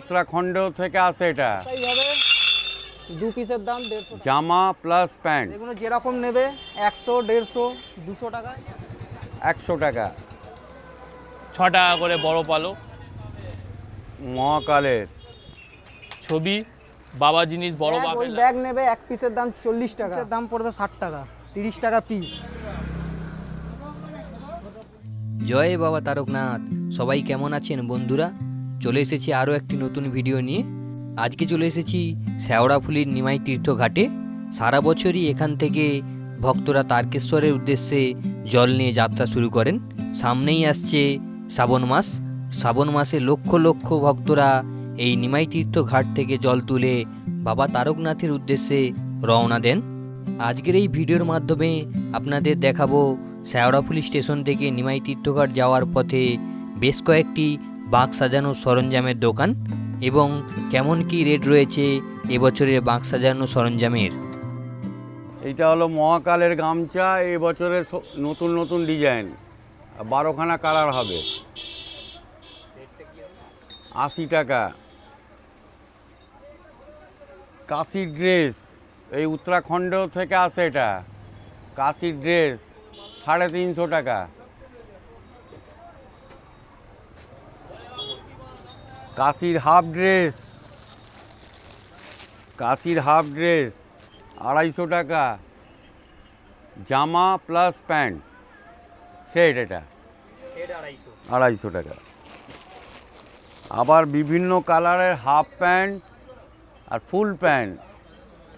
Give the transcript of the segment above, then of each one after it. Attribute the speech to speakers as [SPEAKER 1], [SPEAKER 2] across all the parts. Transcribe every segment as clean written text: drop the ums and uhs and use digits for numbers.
[SPEAKER 1] উত্তরাখণ্ড থেকে আসে এটা।
[SPEAKER 2] এইভাবে দু পিসের দাম 150 টাকা।
[SPEAKER 1] জামা প্লাস প্যান্ট
[SPEAKER 2] এগুলো যেরকম নেবে 100, 150, 200 টাকা।
[SPEAKER 1] 100 টাকা।
[SPEAKER 3] 6 টাকা করে বড় পালক।
[SPEAKER 1] মহাকালের
[SPEAKER 3] ছবি বাবা জিনিস বড়
[SPEAKER 2] ওই
[SPEAKER 3] বাপের
[SPEAKER 2] ব্যাগ নেবে এক পিসের দাম 40 টাকা, পিসের দাম পড়বে 60 টাকা, 30 টাকা পিস।
[SPEAKER 4] জয় বাবা তারকনাথ। সবাই কেমন আছেন বন্ধুরা? চলে এসেছি আরও একটি নতুন ভিডিও নিয়ে। আজকে চলে এসেছি শেওড়াফুলির নিমাই তীর্থ ঘাটে। সারা বছরই এখান থেকে ভক্তরা তারকেশ্বরের উদ্দেশ্যে জল নিয়ে যাত্রা শুরু করেন। সামনেই আসছে শ্রাবণ মাস। শ্রাবণ মাসে লক্ষ লক্ষ ভক্তরা এই নিমাই তীর্থ ঘাট থেকে জল তুলে বাবা তারকনাথের উদ্দেশ্যে রওনা দেন। আজকের এই ভিডিওর মাধ্যমে আপনাদের দেখাবো শেওড়াফুলি স্টেশন থেকে নিমাই তীর্থঘাট যাওয়ার পথে বেশ কয়েকটি বাঁক সাজানোর সরঞ্জামের দোকান এবং কেমন কি রেট রয়েছে এবছরের বাঁক সাজানো সরঞ্জামের।
[SPEAKER 1] এইটা হলো মহাকালের গামছা। এই বছরে নতুন নতুন ডিজাইন, 12খানা কালার হবে। 80 টাকা। কাশির ড্রেস, এই উত্তরাখণ্ড থেকে আসে এটা। কাশির ড্রেস 350 টাকা। কাশির হাফ ড্রেস, কাশির হাফ ড্রেস 250 টাকা। জামা প্লাস প্যান্ট সেট, এটা 250 টাকা। আবার বিভিন্ন কালারের হাফ প্যান্ট আর ফুল প্যান্ট,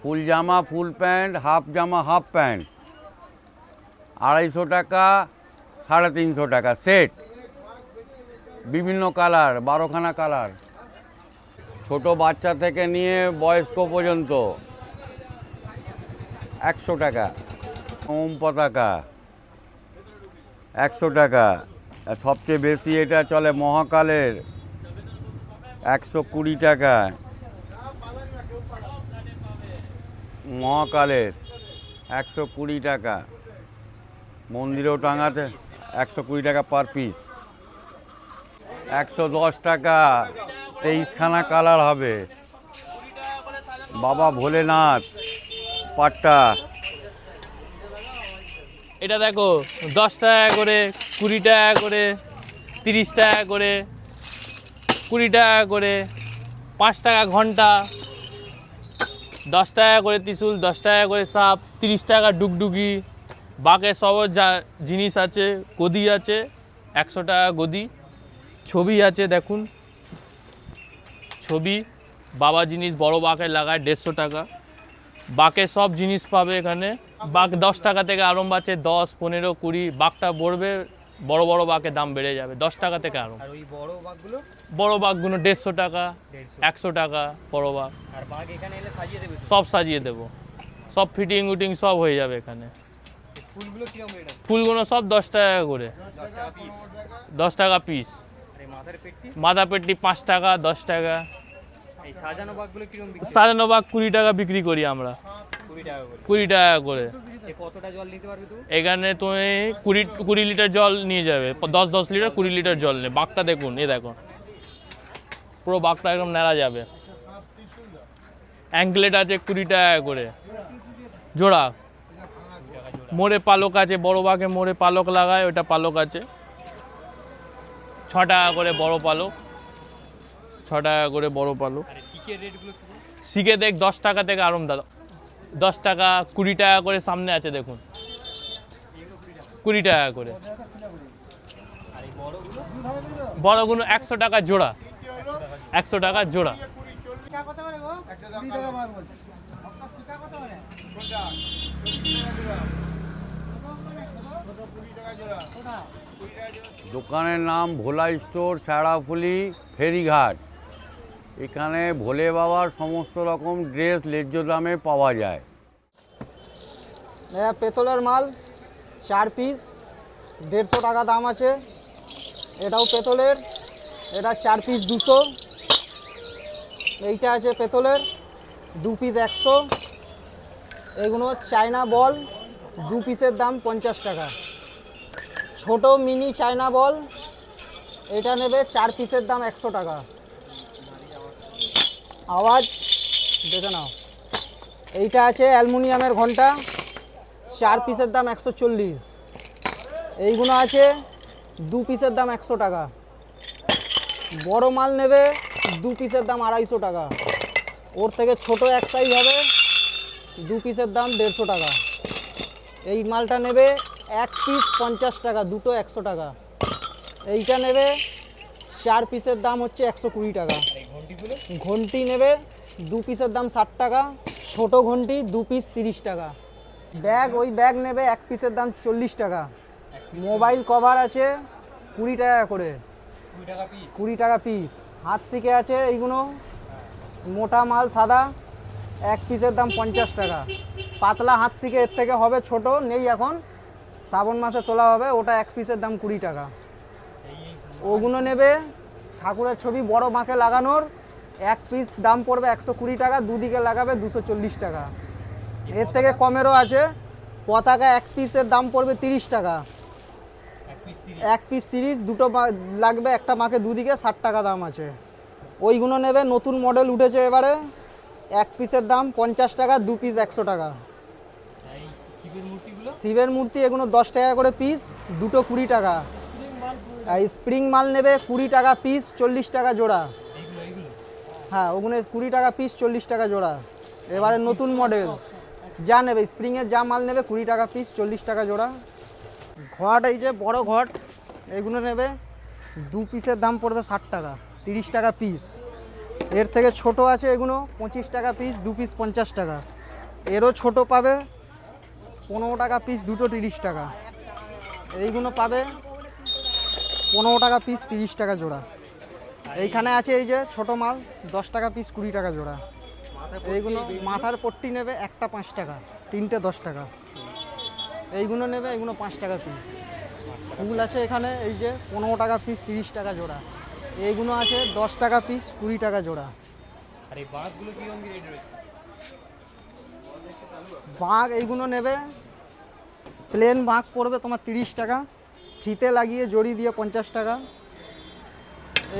[SPEAKER 1] ফুল জামা ফুল প্যান্ট, হাফ জামা হাফ প্যান্ট 250 টাকা, 350 টাকা সেট। বিভিন্ন কালার, 12খানা কালার। ছোট বাচ্চা থেকে নিয়ে বয়স্ক পর্যন্ত 100 টাকা। ওম পতাকা 100 টাকা। আর সবচেয়ে বেশি এটা চলে মহাকালের, 120 টাকা। মহাকালের 120 টাকা। মন্দিরেও টাঙাতে 120 টাকা পার পিস। 110 টাকা, 23খানা কালার হবে। বাবা ভোলেনাথ পাট্টা।
[SPEAKER 3] এটা দেখো 10 টাকা করে, 20 টাকা করে, 30 টাকা করে, 20 টাকা করে, 5 টাকা ঘন্টা, 10 টাকা করে ত্রিশূল, 10 টাকা করে সাপ, 30 টাকা ডুগডুগি। বাকে সব যা জিনিস আছে, গদি আছে 100 টাকা গদি। ছবি আছে দেখুন, ছবি বাবা জিনিস বড় বাঁকে লাগায় 150 টাকা। বাঁকে সব জিনিস পাবে এখানে। বাঁক 10 টাকা থেকে আরম্ভ আছে, 10, 15, 20। বাঁকটা বড়বে, বড় বড় বাঁকের দাম বেড়ে যাবে, 10 টাকা থেকে আরম্ভ।
[SPEAKER 2] আর ওই বড় বাগগুলো,
[SPEAKER 3] বড় বাঁকগুলো 150 টাকা, 100 টাকা বড় বাঁক।
[SPEAKER 2] আর বাগ এখানে এলে সাজিয়ে দেবে?
[SPEAKER 3] সব সাজিয়ে দেবো, সব ফিটিং উটিং সব হয়ে যাবে এখানে।
[SPEAKER 2] ফুলগুলো কিরকম রেট আছে?
[SPEAKER 3] ফুলগুলো সব 10 টাকা করে,
[SPEAKER 2] 10 টাকা পিস।
[SPEAKER 3] 10 টাকা পিস।
[SPEAKER 2] আর এই মাথার পেটটি,
[SPEAKER 3] মাথা পেটটি 5 টাকা, 10 টাকা।
[SPEAKER 2] এই সাজানো বাগগুলো কিরকম বিক্রি?
[SPEAKER 3] সাজানো বাঁক 20 টাকা বিক্রি করি আমরা,
[SPEAKER 2] 20 টাকা করে।
[SPEAKER 3] 20 টাকা করে।
[SPEAKER 2] এ কতটা জল নিতে পারবে তুমি?
[SPEAKER 3] এখানে তুমি 20 লিটার জল নিয়ে যাবে, 10 লিটার 20 লিটার জল নেই। বাঁকটা দেখুন, এই দেখো পুরো বাঁকটা একদম নেড়া যাবে। অ্যাঙ্কলেট আছে 20 টাকা করে জোড়া। মোড়ে পালক আছে, বড় বাঁকে মোড়ে পালক লাগায়, ওটা পালক আছে 6 টাকা করে বড় পালক, 6 টাকা করে বড় পালক।
[SPEAKER 2] আর শিকের রেটগুলো কি?
[SPEAKER 3] শিখে দেখ 10 টাকা থেকে আরম্ভ দাদা, 10 টাকা, 20 টাকা করে সামনে আছে দেখুন, 20 টাকা করে।
[SPEAKER 2] আর এই বড়গুলো?
[SPEAKER 3] বড়গুলো 100 টাকা জোড়া, 100 টাকা জোড়া।
[SPEAKER 1] দোকানের নাম ভোলা স্টোর, শেওড়াফুলি ফেরিঘাট। এখানে ভোলে বাবার সমস্ত রকম ড্রেস ন্যায্য দামে পাওয়া যায়।
[SPEAKER 2] পেতলের মাল 4 পিস 150 টাকা দাম আছে। এটাও পেতলের, এটা 4 পিস 200। এইটা আছে পেতলের, 2 পিস 100। এগুলো চায়না বল, 2 পিসের দাম 50 টাকা। ছোট মিনি চায়না বল, এটা নেবে 4 পিসের দাম 100 টাকা। আওয়াজ দেখে নাও। এইটা আছে অ্যালুমিনিয়ামের ঘন্টা, 4 পিসের দাম 140। এইগুলো আছে 2 পিসের দাম 100 টাকা। বড় মাল নেবে 2 পিসের দাম 250 টাকা। ওর থেকে ছোট এক সাইজ হবে 2 পিসের দাম 150 টাকা। এই মালটা নেবে 1 পিস 50 টাকা, দুটো 100 টাকা। এইটা নেবে 4 পিসের দাম হচ্ছে 120 টাকা। ঘন্টি নেবে 2 পিসের দাম 60 টাকা, ছোট ঘন্টি 2 পিস 30 টাকা। ব্যাগ, ওই ব্যাগ নেবে 1 পিসের দাম 40 টাকা। মোবাইল কভার আছে 20 টাকা করে, 20 টাকা পিস। হাত শিকে আছে এইগুলো মোটা মাল সাদা, 1 পিসের দাম 50 টাকা। পাতলা হাত শিকে এর থেকে হবে ছোট, নেই এখন, শ্রাবণ মাসে তোলা হবে, ওটা 1 পিসের দাম 20 টাকা। ওগুলো নেবে ঠাকুরের ছবি বড় মাকে লাগানোর, 1 পিস দাম পড়বে 120 টাকা, দুদিকে লাগাবে 240 টাকা। এর থেকে কমেরও আছে, পতাকা 1 পিসের দাম পড়বে 30 টাকা, 1 পিস 30, দুটো লাগবে একটা মাকে দুদিকে, 60 টাকা দাম আছে। ওইগুলো নেবে, নতুন মডেল উঠেছে এবারে, 1 পিসের দাম 50 টাকা, 2 পিস 100 টাকা। শিবের মূর্তি এগুলো 10 টাকা করে পিস, দুটো 20 টাকা। আর স্প্রিং মাল নেবে 20 টাকা পিস, 40 টাকা জোড়া। হ্যাঁ, ওগুলো 20 টাকা পিস, 40 টাকা জোড়া। এবারে নতুন মডেল যা নেবে, স্প্রিংয়ের যা মাল নেবে 20 টাকা পিস, 40 টাকা জোড়া। ঘট, এই যে বড় ঘট, এগুলো নেবে 2 পিসের দাম পড়বে 60 টাকা, 30 টাকা পিস। এর থেকে ছোট আছে এগুলো 25 টাকা পিস, 2 পিস 50 টাকা। এরও ছোট পাবে 15 টাকা পিস, দুটো 30 টাকা। এইগুলো পাবে 15 টাকা পিস, 30 টাকা জোড়া। এইখানে আছে এই যে ছোট মাল 10 টাকা পিস, 20 টাকা জোড়া। এইগুলো মাথার পট্টি নেবে একটা 5 টাকা, তিনটে 10 টাকা। এইগুলো নেবে, এগুলো 5 টাকা পিস। ফুল আছে এখানে এই যে 15 টাকা পিস, 30 টাকা জোড়া। এইগুলো আছে 10 টাকা পিস, 20 টাকা জোড়া।
[SPEAKER 3] আর এই বাঁকগুলো কি রকম রেট রয়েছে?
[SPEAKER 2] বাঁক এইগুলো নেবে, প্লেন বাঁক পড়বে তোমার 30 টাকা, ফিতে লাগিয়ে জড়ি দিয়ে 50 টাকা।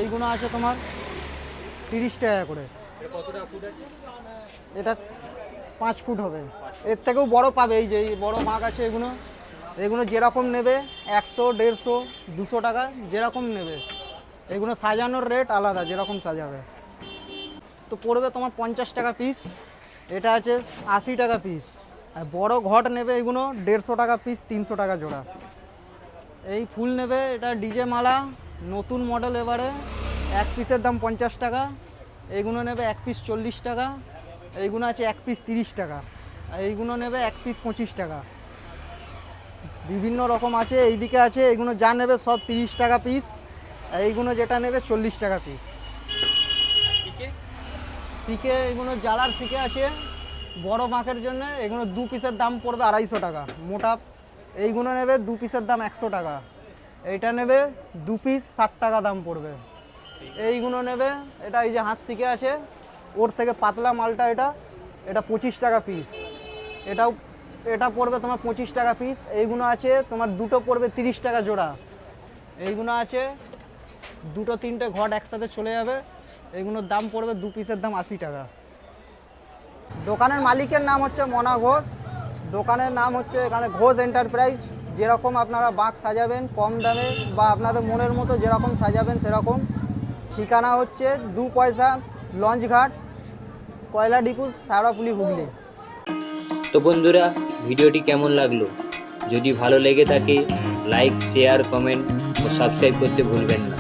[SPEAKER 2] এইগুলো আছে তোমার 30 টাকা করে। এটা 5 ফুট হবে, এর থেকেও বড় পাবে। এই যে এই বড় বাঁক আছে এগুলো, এগুলো যেরকম নেবে 100, 150, 200 টাকা যেরকম নেবে। এগুলো সাজানোর রেট আলাদা, যেরকম সাজাবে। তো পড়বে তোমার 50 টাকা পিস। এটা আছে 80 টাকা পিস। আর বড় ঘট নেবে এগুলো 150 টাকা পিস, 300 টাকা জোড়া। এই ফুল নেবে, এটা ডিজে মালা নতুন মডেল এবারে, 1 পিসের দাম 50 টাকা। এইগুলো নেবে 1 পিস 40 টাকা। এইগুলো আছে 1 পিস 30 টাকা। আর এইগুলো নেবে 1 পিস 25 টাকা। বিভিন্ন রকম আছে। এইদিকে আছে, এইগুলো যা নেবে সব 30 টাকা পিস। আর এইগুলো যেটা নেবে 40 টাকা পিস। শিকে এইগুলো জালার শিকে আছে বড় বাঁকের জন্য, এগুলো 2 পিসের দাম পড়বে 250 টাকা মোটা। এইগুলো নেবে 2 পিসের দাম 100 টাকা। এইটা নেবে 2 পিস 60 টাকা দাম পড়বে। এইগুলো নেবে, এটা এই যে হাত শিকে আছে, ওর থেকে পাতলা মালটা, এটা 25 টাকা পিস। এটা পড়বে তোমার 25 টাকা পিস। এইগুলো আছে তোমার দুটো পড়বে 30 টাকা জোড়া। এইগুলো আছে দুটো 3টে ঘট একসাথে চলে যাবে। এইগুলোর দাম পড়বে 2 পিসের দাম 80 টাকা। দোকানের মালিকের নাম হচ্ছে মনা ঘোষ। দোকানের নাম হচ্ছে এখানে ঘোষ এন্টারপ্রাইজ। যেরকম আপনারা বাঁক সাজাবেন কম দামে বা আপনাদের মনের মতো যেরকম সাজাবেন সেরকম। ঠিকানা হচ্ছে 2 পয়সা লঞ্চঘাট, কয়লা ডিপু, শেওড়াফুলি, হুগলি।
[SPEAKER 4] তো বন্ধুরা, ভিডিওটি কেমন লাগলো? যদি ভালো লেগে থাকে লাইক, শেয়ার, কমেন্ট ও সাবস্ক্রাইব করতে ভুলবেন না।